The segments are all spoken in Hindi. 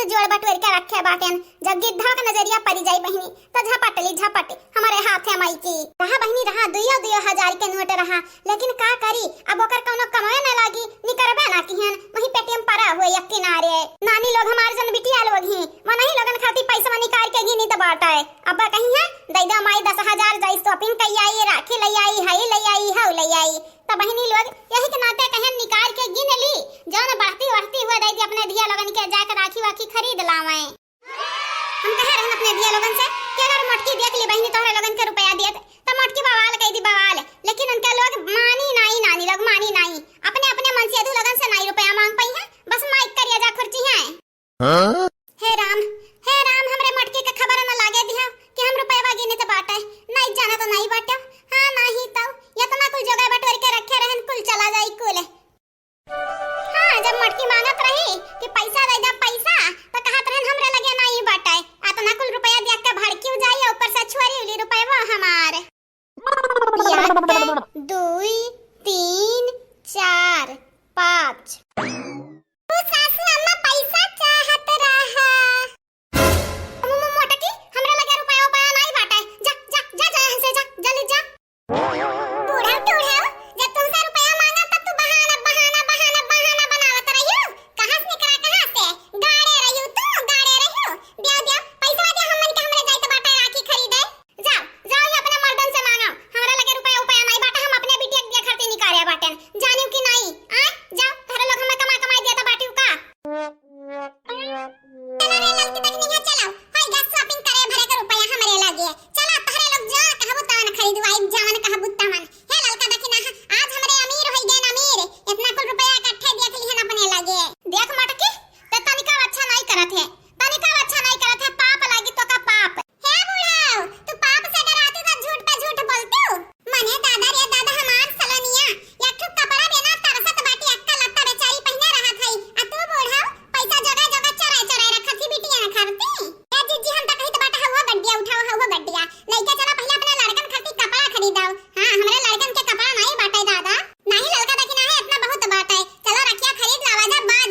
तो जोड़ बटोर के रखे बाटेन। जब गिद्धा का नजरिया पड़ी जाई बहनी तो झपटली झपटे हमारे हाथे माई की रहा बहनी रहा दुयो हजार के नोट रहा, लेकिन का करी अब ओकर कोनो कमाए न लागी निकरबे ना किहन वही पेटीएम परा हुए एक किनारे। नानी लोग हमार जन बिटिया लोग ही मनही लोगन खाती पैसा निकाल के गिनी तो बाटा है। अब कहीं है दैदा माई 10,000 जाई शॉपिंग कई आई राखी लई आई हई लई आई हौ लई आई तो बहनी लोग यही के नाते कहीं निकाल के गिन ली जौन बढ़ती हुआ दैदी अपने दिया लोगन के जाकर राखी वाखी खरीद लावे। हम कहे रहन अपने दिया लोगन से कि अगर मटकी देख ली बहनी तोहरे लोगन के रुपया दिए तो मटकी बवाल कह दी बवाल, लेकिन उनके लोग मानी नहीं नानी लोग मानी नहीं अपने अपने मन से अधू लोगन से नहीं रुपया मांग पाई है बस माइक करिया जा खुर्ची है। हे राम हमरे मटकी के खबर न लागे दिया कि हम रुपया गिने तो बाटे नहीं जाना तो नहीं बाटे। हां नहीं तो इतना कुल जगह बटोर के रखे रहन कुल चला जाई कुल। हां जब मटकी मांगत रही कि पैसा दे जा पैसा तो कहत रहन हमरे लगे नहीं बाटे इतना कुल रुपया देख के भड़की जाई ऊपर से छोरी उली रुपया वो हमार 1 2 3 4 5 सासू अम्मा पैसा चाहत रहा मोटकी हमरा लगे रुपया पाया नहीं बाटे जा जा जा जा से जा जल्दी जा। बूढ़ा जब तुमसे रुपया मांगा तब तू बहाना बनावत रहियो कहां से गाड़े रहियो दे पैसा दे हमन के हमरे जाई तो बाटे राखी खरीदे जाओ ये अपने मर्दन से मांगो हमरा लगे रुपया नहीं बाटे हम अपने बिटिया के खर्चे निकाले बाटे जानियो कि नहीं आ जाओ थारे लोग हमें कमा दिया तो बाटियो का चलो हाय गैस शॉपिंग करे भरे के रुपया हमरे लागे चला तहरे लोग जा कहबो तन खरीदवाई जावन कहबो तमन हे ललका देखिना आज हमरे अमीर होई गए अमीर इतना कुल रुपया इकट्ठे देख लिहन अपने लागे देख मटकी ते तनिका अच्छा नहीं करत है पाप लागी तो का पाप हे बुढ़ाओ तू पाप से डराती तो झूठ पे झूठ बोलती हो मने दादा रे दादा हमार सलनिया एक ठो कपड़ा देना तरसत बाटी अक्का लत्ता बेचारी पहने रहा थई आ तू बुढ़ाओ पैसा जगह चराए रखत ही बिटिया खरती ए जीजी हम त कहि त बाटा हुआ गड्डिया उठाओ हुआ गड्डिया लइका चला पहले अपने लड़कन खातिर कपड़ा खरीदाओ। हां हमरे लड़कन के कपड़ा नहीं बाटे दादा नहीं लड़का देखिना है इतना बहुत बाटे चलो रखिया खरीद लावा जा बाद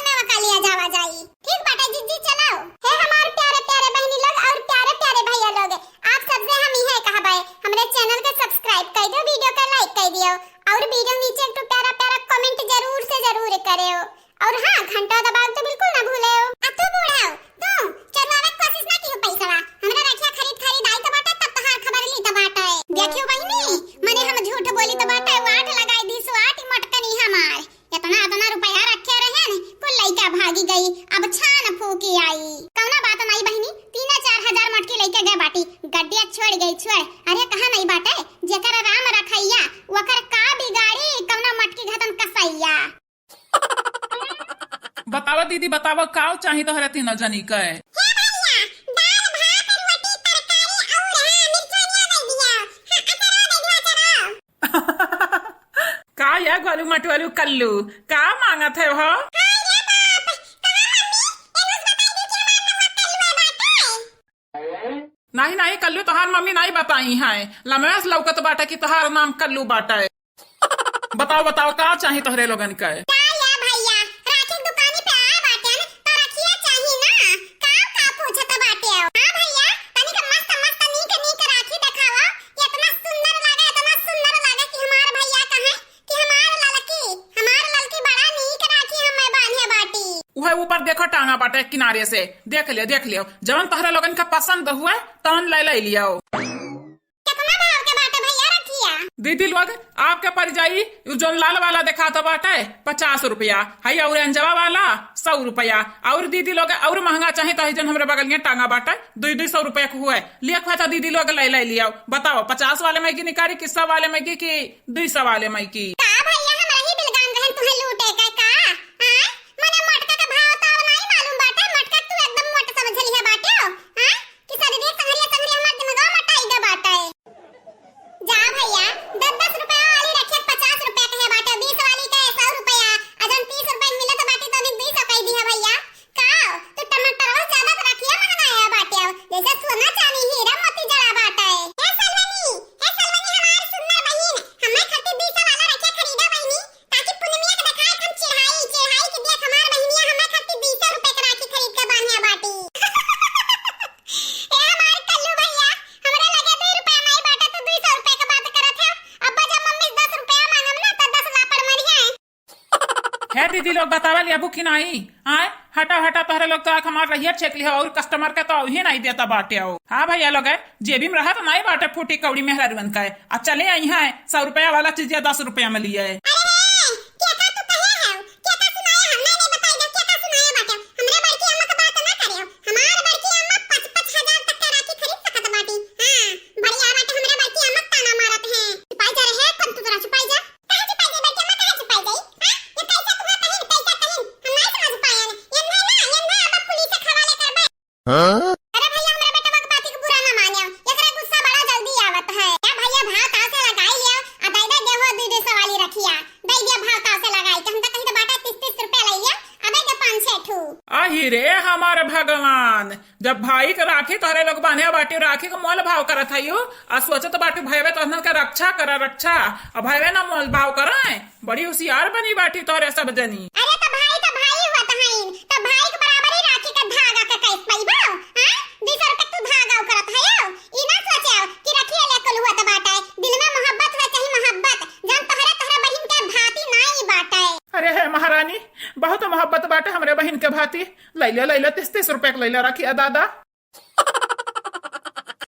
में वका लिया जावा जाई ठीक बाटे जीजी चलो। हे हमार प्यारे बहनी लोग और प्यारे भैया लोग आप सबसे हम यही कहबे हमरे चैनल के सब्सक्राइब कर दो वीडियो को लाइक कर दियो और वीडियो नीचे एक प्यारा कमेंट जरूर करियो और हां घंटा दबाओ तो बिल्कुल ना भूलियो। आ तू बुढ़ाओ तू चलवावे कोशिश ना कियो पैसा हमरा रखिया खरीद आई तो बाटा तब तहार खबर ली तो बाटा देखियो बहिनी मने हम झूठ बोली तो बाटा 8 लगाई दी 8 मटकनी हमार इतना रुपया रखे रहन कुल लइका भागी गई अब छान फूकी आई कौना बात नहीं बहिनी 3-4 हजार मटकी लइका गए बाटी गड्डिया छोड़ अरे कहां नहीं बाटे जेकर राम रखैया वकर का बिगाड़ी कौना मटकी घतन कसैया। बतावा दीदी बतावा काव चाही तो हरती न जानी के का या गोलू मटवालू कल्लू का मांगत है हो नहीं कल्लू तोहार मम्मी नहीं बताई है लमेस लौकत बाटा कि तोहार नाम कल्लू बाटा बताओ का चाही तोहरे लोगन के ऊपर देखो टांगा बाटे किनारे से देख लियो जवन तोहरे लोगन का पसंद हुआ तवन ले लियो। कितना भाव के बाटे भैया रखिया दीदी लोग आपके पड़ जाई जो लाल वाला देखा तो बाटे 50 रुपया है और अंजवा वाला 100 रुपया और दीदी लोग और महंगा चाहे तो जन हमरे बगल में टांगा बाटे 200 रुपया के हुए लिया हुआ था दीदी लोग ले लियो। बताओ 50 वाले में की निकारी कि 100 वाले में की 200 वाले में की है दीदी लोग बतावा लिया बुकी नहीं आए हटा हटा तोहरे लोग तो हमार रहिए चेक लिया और कस्टमर के तो ही नहीं देता बाटे हो। हाँ भैया लोग है जेबी में रहा तो नहीं बाटे फूटी कौड़ी मेहरारूवन का है। अब चले आई है 100 रुपया वाला चीज 10 रुपया में लिया है। अरे भैया हमरा बेटा के बात के बुरा ना मानियो एकरा गुस्सा बड़ा जल्दी आवत है। क्या भैया भाव ताव से लगाई लियो आ दादा देहो 200 वाली रखिया दई दिया भाव ताव से लगाई हम तो कहीं तो बाटा 30 रुपया ले लिया अबे के 500 ठू। आही रे हमारे भगवान जब भाई के राखी तोहरे लोग बांधे बाटे राखी का मोल भाव करत है यो आ सोचत बाटे भाईवे तोहन के रक्षा करा रक्षा अब भाईवे ना मोल भाव कराए बड़ी होशियार बनी बाटी तोहरे सब जनी। अरे तो भाई हुआ तहाइन तो भाई के बराबर ही राखी का धागा का कैस पाइबो हां 200 रुपया तू धागा करत है ई ना सोचो कि रखिए ले कल हुआ तो बाटा दिल में मोहब्बत है चाहे मोहब्बत जान तोहरे बहन के भाती नहीं बाटा। अरे है महारानी बहुत मोहब्बत बाटे हमरे बहन के भाती लैले 30 रुपया के लैले रखिया दादा।